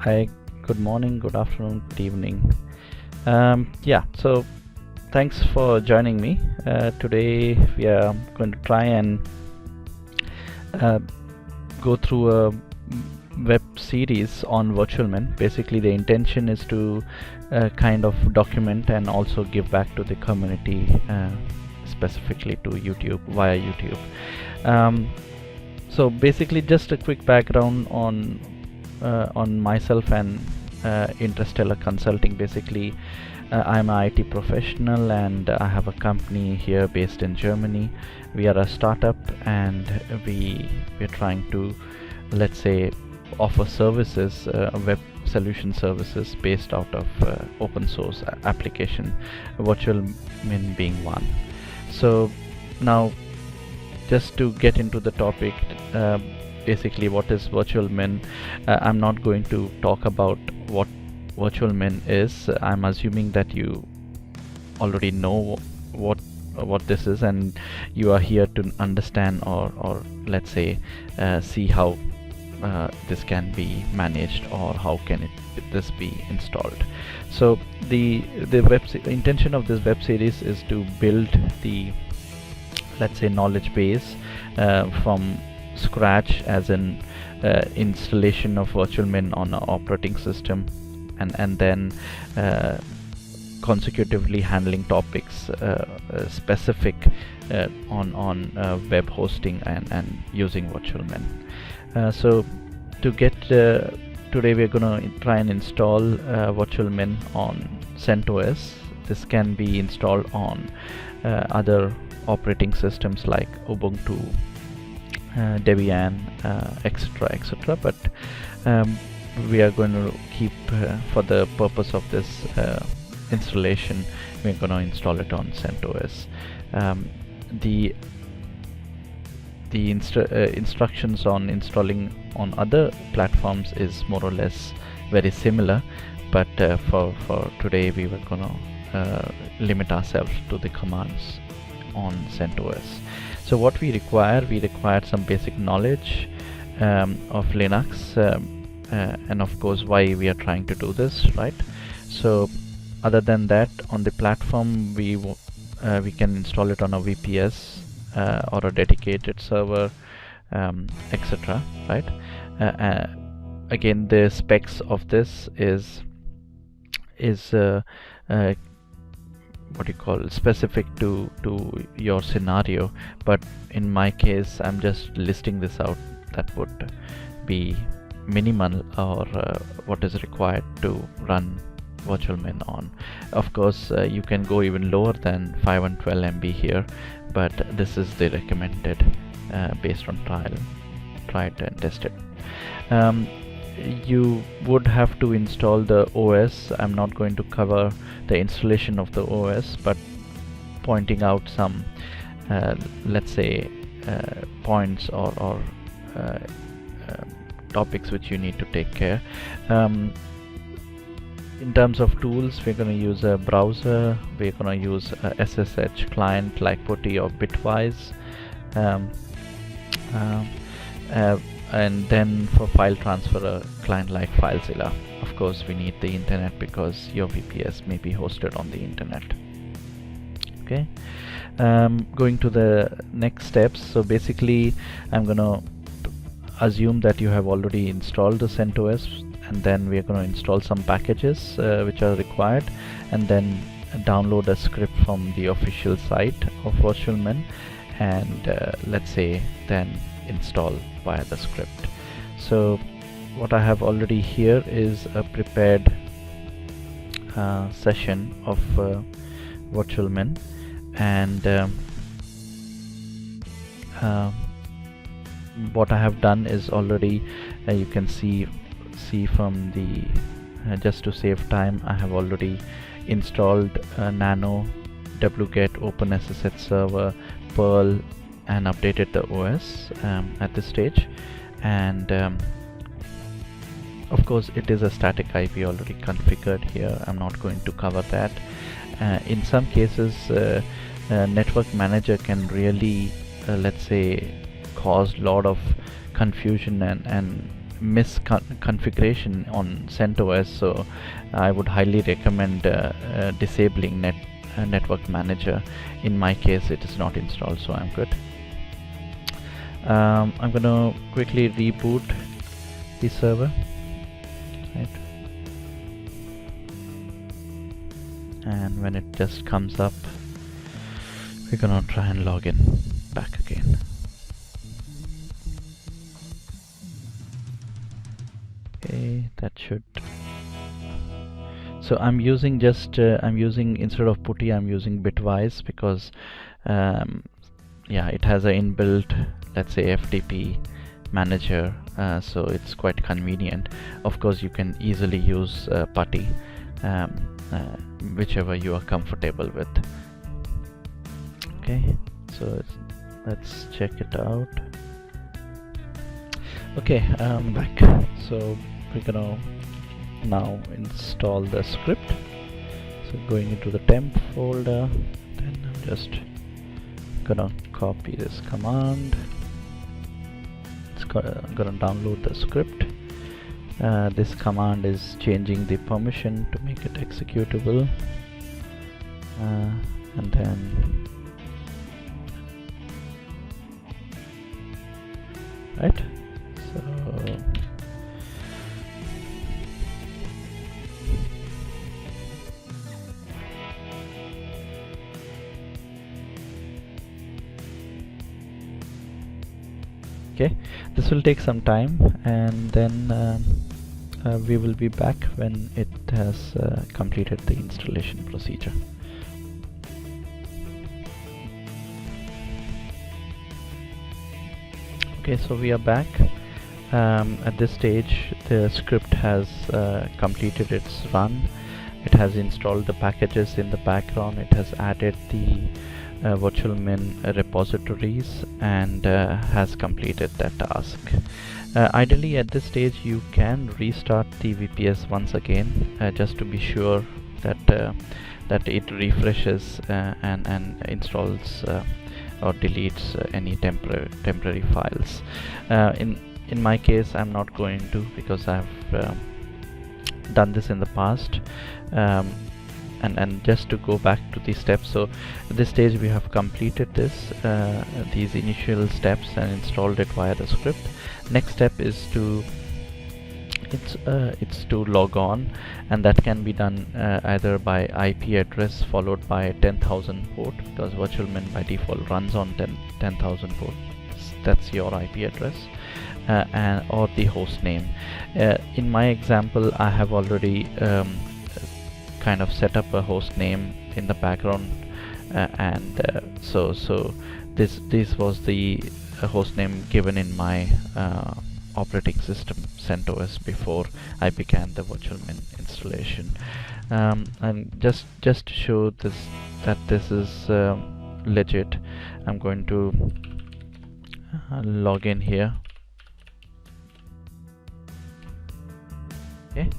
Hi, good morning, good afternoon, good evening. So thanks for joining me. Today we are going to try and uh, go through a web series on Virtualmin. Basically, the intention is to kind of document and also give back to the community, specifically to YouTube via YouTube. So basically, just a quick background on myself and Interstellar Consulting. Basically, I'm an IT professional and I have a company here based in Germany. We are a startup and we're trying to, let's say, offer services, web solution services based out of open source application, Virtualmin being one. So now, just to get into the topic, basically what is Virtualmin. I'm not going to talk about what Virtualmin is. I'm assuming that you already know what this is, and you are here to understand or let's say see how this can be managed or how can this be installed. So the intention of this web series is to build the, let's say, knowledge base from scratch, as in installation of Virtualmin on an operating system, and then consecutively handling topics specific on web hosting and using Virtualmin. So to get today we're going to try and install Virtualmin on CentOS. This can be installed on other operating systems like Ubuntu, Debian, etc. But we are going to keep, for the purpose of this installation, we're going to install it on CentOS. The instructions on installing on other platforms is more or less very similar, but for today we were going to limit ourselves to the commands on CentOS. So what we require some basic knowledge of Linux, and of course why we are trying to do this, right? So other than that, on the platform we can install it on a VPS or a dedicated server, etc. Right? Again, the specs of this is what you call specific to your scenario, but in my case I'm just listing this out. That would be minimal, or what is required to run Virtualmin on. Of course, you can go even lower than 512 MB here, but this is the recommended based on tried and tested. You would have to install the OS. I'm not going to cover the installation of the OS, but pointing out some let's say points or topics which you need to take care. In terms of tools, we're going to use a browser, we're going to use a SSH client like Putty or Bitwise, and then for file transfer, a client like FileZilla. Of course, we need the internet because your VPS may be hosted on the internet. Okay, going to the next steps. So basically, I'm going to assume that you have already installed the CentOS, and then we are going to install some packages which are required, and then download a script from the official site of Virtualmin, and let's say then install via the script. So what I have already here is a prepared session of Virtualmin, and what I have done is already you can see from the just to save time, I have already installed Nano, wget, OpenSSH server, Perl, and updated the OS at this stage. And of course it is a static IP already configured here. I'm not going to cover that. In some cases network manager can really let's say cause a lot of confusion and misconfiguration on CentOS, so I would highly recommend disabling network manager. In my case it is not installed, so I'm good. I'm gonna quickly reboot the server, right? And when it just comes up, we're gonna try and log in back again. Okay, that should. So I'm using instead of putty, I'm using bitwise because yeah, it has an inbuilt, let's say, FTP manager, so it's quite convenient. Of course you can easily use putty, whichever you are comfortable with. Okay, so let's check it out. Okay, I'm back. So we're gonna now install the script. So going into the temp folder, then I'm just gonna copy this command. I'm gonna download the script. This command is changing the permission to make it executable, and then right. So okay, this will take some time, and then we will be back when it has completed the installation procedure. Okay, so we are back. At this stage the script has completed its run. It has installed the packages in the background. It has added the Virtualmin repositories and has completed that task. Ideally at this stage you can restart the VPS once again, just to be sure that that it refreshes and installs or deletes any temporary files. In my case I'm not going to, because I've done this in the past. And just to go back to the steps, so at this stage we have completed these initial steps and installed it via the script. Next step is to log on, and that can be done either by IP address followed by 10,000 port, because Virtualmin by default runs on 10,000 port. That's your IP address, or the host name. In my example I have already kind of set up a host name in the background, so this was the host name given in my operating system CentOS before I began the Virtualmin installation. And just to show that this is legit, I'm going to log in here. Okay,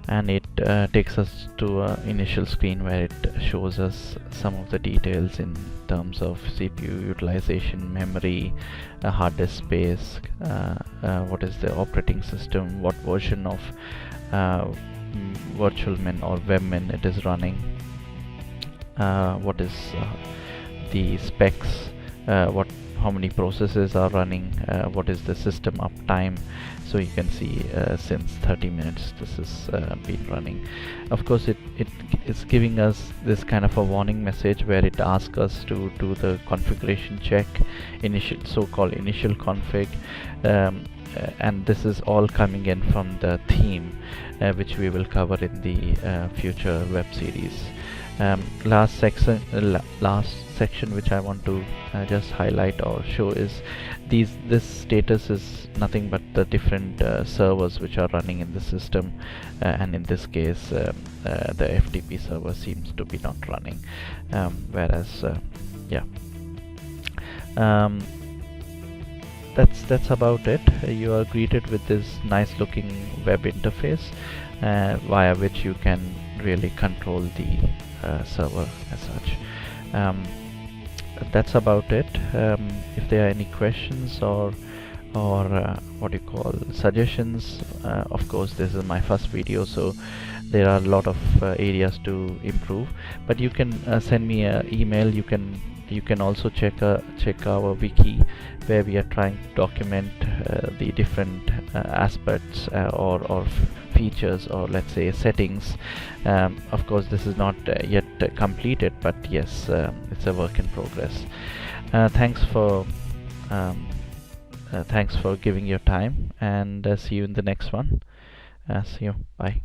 and it takes us to an initial screen where it shows us some of the details in terms of CPU utilization, memory, hard disk space, what is the operating system, what version of Virtualmin or WebMin it is running, what is the specs, how many processes are running, what is the system uptime. So you can see since 30 minutes this has been running. Of course it is giving us this kind of a warning message where it asks us to do the configuration check, so-called initial config, and this is all coming in from the theme, which we will cover in the future web series. Last section which I want to just highlight or show is this status is nothing but the different servers which are running in the system, and in this case the FTP server seems to be not running, whereas yeah, that's about it. You are greeted with this nice looking web interface via which you can really control the server as such. That's about it. If there are any questions or or what you call suggestions. Of course, this is my first video, so there are a lot of areas to improve, but you can send me an email. You can also check our wiki, where we are trying to document the different aspects or features, or let's say settings. Of course, this is not yet completed, but yes, it's a work in progress. Thanks for thanks for giving your time, and see you in the next one. See you. Bye.